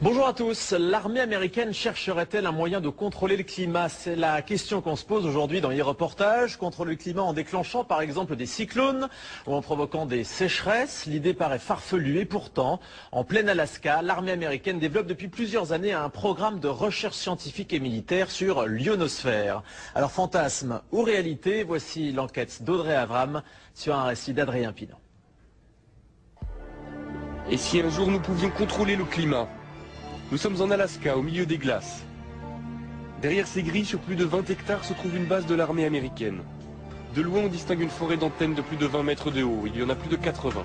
Bonjour à tous. L'armée américaine chercherait-elle un moyen de contrôler le climat? C'est la question qu'on se pose aujourd'hui dans les reportages. Contrôler le climat en déclenchant par exemple des cyclones ou en provoquant des sécheresses. L'idée paraît farfelue et pourtant, en plein Alaska, l'armée américaine développe depuis plusieurs années un programme de recherche scientifique et militaire sur l'ionosphère. Alors fantasme ou réalité, voici l'enquête d'Audrey Avram sur un récit d'Adrien Pinon. Et si un jour nous pouvions contrôler le climat? Nous sommes en Alaska, au milieu des glaces. Derrière ces grilles, sur plus de 20 hectares, se trouve une base de l'armée américaine. De loin, on distingue une forêt d'antennes de plus de 20 mètres de haut. Il y en a plus de 80.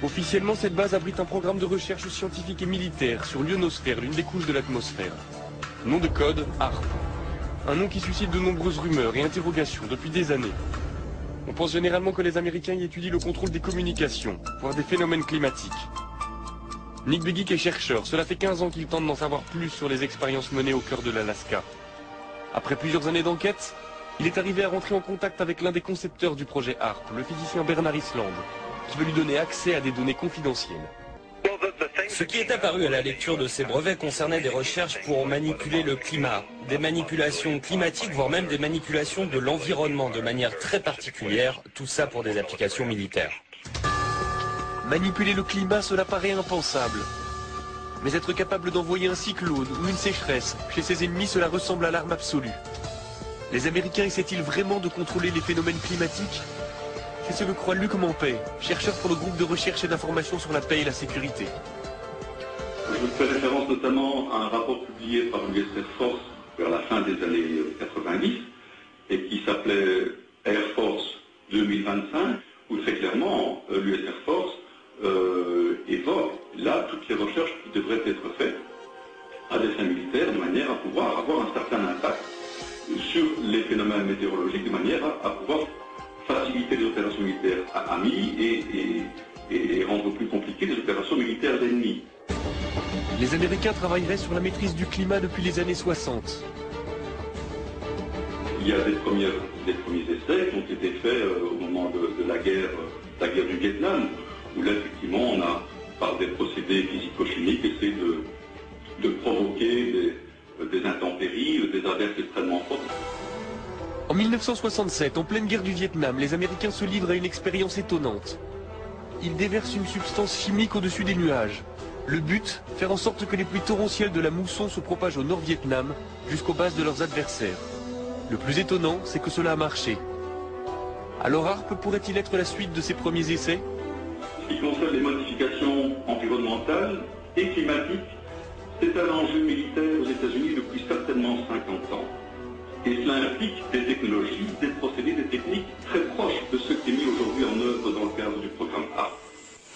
Officiellement, cette base abrite un programme de recherche scientifique et militaire sur l'ionosphère, l'une des couches de l'atmosphère. Nom de code, HAARP. Un nom qui suscite de nombreuses rumeurs et interrogations depuis des années. On pense généralement que les Américains y étudient le contrôle des communications, voire des phénomènes climatiques. Nick Begich est chercheur. Cela fait 15 ans qu'il tente d'en savoir plus sur les expériences menées au cœur de l'Alaska. Après plusieurs années d'enquête, il est arrivé à rentrer en contact avec l'un des concepteurs du projet HAARP, le physicien Bernard Island, qui veut lui donner accès à des données confidentielles. Ce qui est apparu à la lecture de ces brevets concernait des recherches pour manipuler le climat, des manipulations climatiques, voire même des manipulations de l'environnement de manière très particulière, tout ça pour des applications militaires. Manipuler le climat, cela paraît impensable. Mais être capable d'envoyer un cyclone ou une sécheresse chez ses ennemis, cela ressemble à l'arme absolue. Les Américains essaient-ils vraiment de contrôler les phénomènes climatiques? C'est ce que croit Luc Mampey, chercheur pour le groupe de recherche et d'information sur la paix et la sécurité. Je fais référence notamment à un rapport publié par l'US Air Force vers la fin des années 90 et qui s'appelait Air Force 2025, où très clairement l'US Air Force évoque là toutes les recherches qui devraient être faites à des fins militaires de manière à pouvoir avoir un certain impact sur les phénomènes météorologiques, de manière à pouvoir faciliter les opérations militaires amies et rendre plus compliquées les opérations militaires ennemies. Les Américains travailleraient sur la maîtrise du climat depuis les années 60. Il y a des premiers essais qui ont été faits au moment de la guerre du Vietnam, où là, effectivement, on a, par des procédés physico-chimiques, essayé de provoquer des intempéries, des averses extrêmement fortes. En 1967, en pleine guerre du Vietnam, les Américains se livrent à une expérience étonnante. Ils déversent une substance chimique au-dessus des nuages. Le but, faire en sorte que les pluies torrentielles de la mousson se propagent au Nord-Vietnam jusqu'aux bases de leurs adversaires. Le plus étonnant, c'est que cela a marché. Alors HAARP pourrait-il être la suite de ces premiers essais? Ce qui concerne les modifications environnementales et climatiques, c'est un enjeu militaire aux États-Unis depuis certainement 50 ans. Et cela implique des technologies, des procédés, des techniques très proches de ce qui est mis aujourd'hui en œuvre dans le cadre du programme HAARP.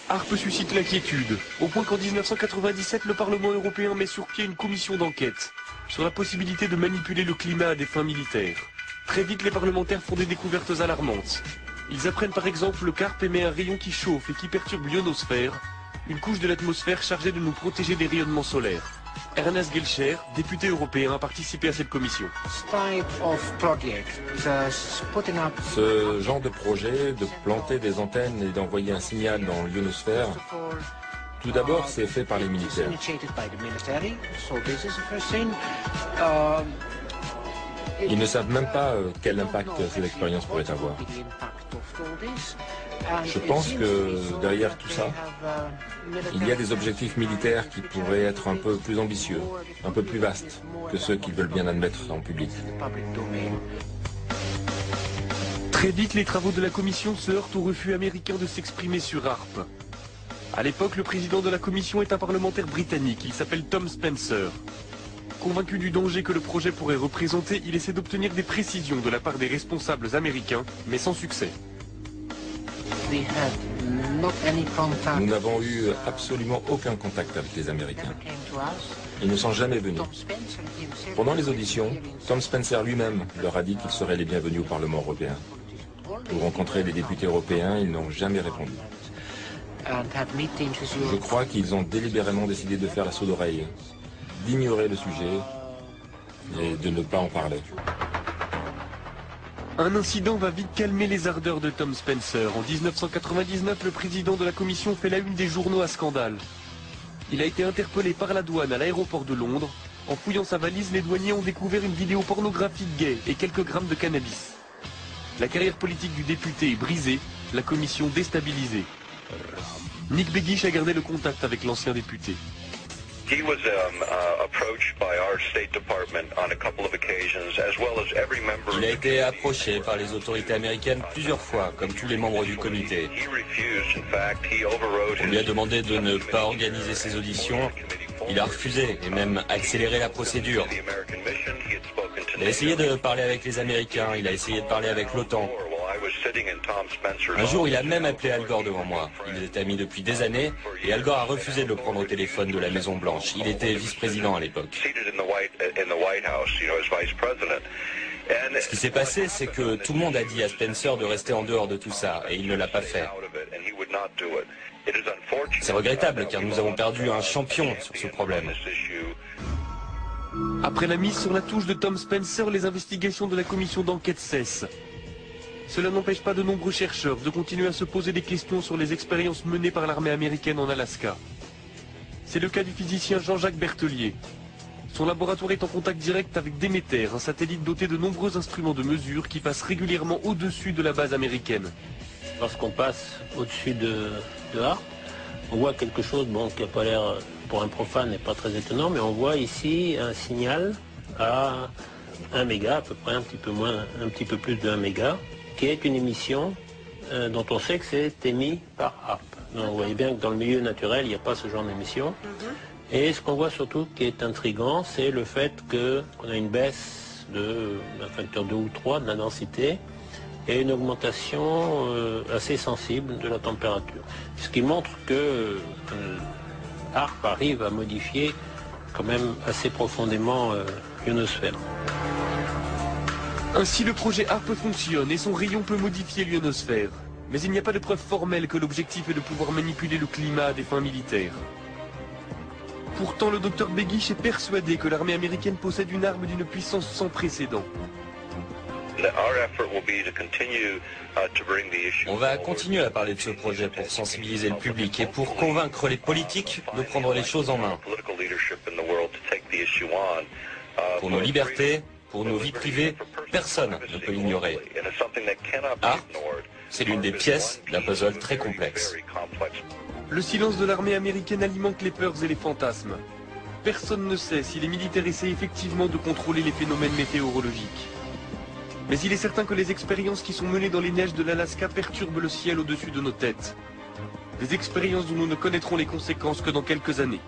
HAARP suscite l'inquiétude, au point qu'en 1997, le Parlement européen met sur pied une commission d'enquête sur la possibilité de manipuler le climat à des fins militaires. Très vite, les parlementaires font des découvertes alarmantes. Ils apprennent par exemple le HAARP émet un rayon qui chauffe et qui perturbe l'ionosphère, une couche de l'atmosphère chargée de nous protéger des rayonnements solaires. Ernest Gelscher, député européen, a participé à cette commission. Ce genre de projet, de planter des antennes et d'envoyer un signal dans l'ionosphère, tout d'abord c'est fait par les militaires. Ils ne savent même pas quel impact cette expérience pourrait avoir. Je pense que derrière tout ça, il y a des objectifs militaires qui pourraient être un peu plus ambitieux, un peu plus vastes que ceux qu'ils veulent bien admettre en public. Très vite, les travaux de la commission se heurtent au refus américain de s'exprimer sur HAARP. À l'époque, le président de la commission est un parlementaire britannique, il s'appelle Tom Spencer. Convaincu du danger que le projet pourrait représenter, il essaie d'obtenir des précisions de la part des responsables américains, mais sans succès. Nous n'avons eu absolument aucun contact avec les Américains. Ils ne sont jamais venus. Pendant les auditions, Tom Spencer lui-même leur a dit qu'ils seraient les bienvenus au Parlement européen. Pour rencontrer les députés européens, ils n'ont jamais répondu. Je crois qu'ils ont délibérément décidé de faire la sourde oreille, d'ignorer le sujet et de ne pas en parler. Un incident va vite calmer les ardeurs de Tom Spencer. En 1999, le président de la commission fait la une des journaux à scandale. Il a été interpellé par la douane à l'aéroport de Londres. En fouillant sa valise, les douaniers ont découvert une vidéo pornographique gay et quelques grammes de cannabis. La carrière politique du député est brisée, la commission déstabilisée. Nick Begich a gardé le contact avec l'ancien député. Il a été approché par les autorités américaines plusieurs fois, comme tous les membres du comité. On lui a demandé de ne pas organiser ses auditions. Il a refusé et même accéléré la procédure. Il a essayé de parler avec les Américains, il a essayé de parler avec l'OTAN. Un jour, il a même appelé Al Gore devant moi. Ils étaient amis depuis des années et Al Gore a refusé de le prendre au téléphone de la Maison Blanche. Il était vice-président à l'époque. Ce qui s'est passé, c'est que tout le monde a dit à Spencer de rester en dehors de tout ça et il ne l'a pas fait. C'est regrettable car nous avons perdu un champion sur ce problème. Après la mise sur la touche de Tom Spencer, les investigations de la commission d'enquête cessent. Cela n'empêche pas de nombreux chercheurs de continuer à se poser des questions sur les expériences menées par l'armée américaine en Alaska. C'est le cas du physicien Jean-Jacques Berthelier. Son laboratoire est en contact direct avec Demeter, un satellite doté de nombreux instruments de mesure qui passe régulièrement au-dessus de la base américaine. Lorsqu'on passe au-dessus de Harpe, on voit quelque chose qui n'a pas l'air, pour un profane, n'est pas très étonnant, mais on voit ici un signal à 1 méga, à peu près un petit peu plus de 1 méga, qui est une émission dont on sait que c'est émis par Harpe. Donc vous voyez bien que dans le milieu naturel, il n'y a pas ce genre d'émission. Et ce qu'on voit surtout qui est intriguant, c'est le fait qu'on a une baisse d'un facteur 2 ou 3 de la densité et une augmentation assez sensible de la température. Ce qui montre que Harpe arrive à modifier quand même assez profondément l'ionosphère. Ainsi, le projet HARP fonctionne et son rayon peut modifier l'ionosphère. Mais il n'y a pas de preuve formelle que l'objectif est de pouvoir manipuler le climat à des fins militaires. Pourtant, le docteur Begich est persuadé que l'armée américaine possède une arme d'une puissance sans précédent. On va continuer à parler de ce projet pour sensibiliser le public et pour convaincre les politiques de prendre les choses en main. Pour nos libertés, pour nos vies privées, personne ne peut l'ignorer. HARP, c'est l'une des pièces d'un puzzle très complexe. Le silence de l'armée américaine alimente les peurs et les fantasmes. Personne ne sait si les militaires essaient effectivement de contrôler les phénomènes météorologiques. Mais il est certain que les expériences qui sont menées dans les neiges de l'Alaska perturbent le ciel au-dessus de nos têtes. Des expériences dont nous ne connaîtrons les conséquences que dans quelques années.